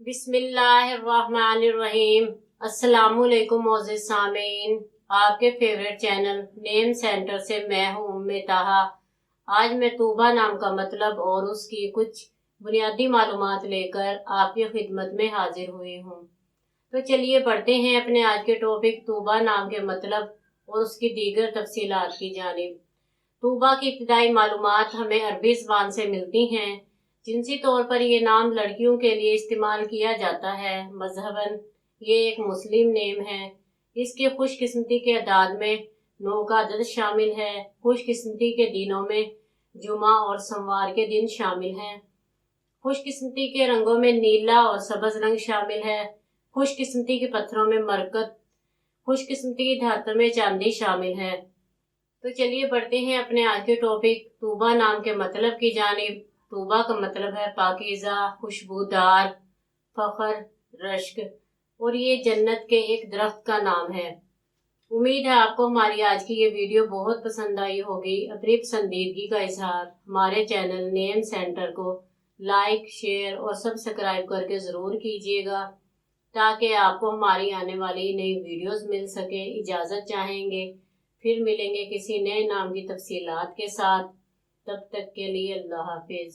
बिस्मिल्लाहिर्रहमानिर्रहीम। अस्सलामुअलैकुम मोअज़्ज़िज़ सामीन, आपके फेवरेट चैनल नेम सेंटर से मैं हूँ उम्मे ताहा। आज मैं तूबा नाम का मतलब और उसकी कुछ बुनियादी मालूमात लेकर आपकी खिदमत में हाजिर हुई हूँ। तो चलिए बढ़ते हैं अपने आज के टॉपिक तूबा नाम के मतलब और उसकी दीगर तफसीलात की जानिब। तूबा की इब्तिदाई मालूमात हमें अरबी ज़बान से मिलती हैं। जिनसी तौर पर ये नाम लड़कियों के लिए इस्तेमाल किया जाता है। मजहबन ये एक मुस्लिम नेम है। इसके खुशकिस्मती के अदाद में 9 का अदद शामिल है। खुशकिस्मती के दिनों में जुमा और सोमवार के दिन शामिल हैं। खुशकिस्मती के रंगों में नीला और सब्ज़ रंग शामिल है। खुशकिस्मती के पत्थरों में मरकत, खुशकिस्मती की धातु में चांदी शामिल है। तो चलिए बढ़ते हैं अपने आज के टॉपिक तूबा नाम के मतलब की जानिब। तूबा का मतलब है पाकीज़ा, खुशबूदार, फखर, रश्क, और ये जन्नत के एक दरख्त का नाम है। उम्मीद है आपको हमारी आज की ये वीडियो बहुत पसंद आई होगी। अपनी पसंदीदगी का इजहार हमारे चैनल नेम सेंटर को लाइक, शेयर और सब्सक्राइब करके ज़रूर कीजिएगा ताकि आपको हमारी आने वाली नई वीडियोस मिल सके। इजाज़त चाहेंगे, फिर मिलेंगे किसी नए नाम की तफसीलात के साथ। तब तक के लिए अल्लाह हाफिज़।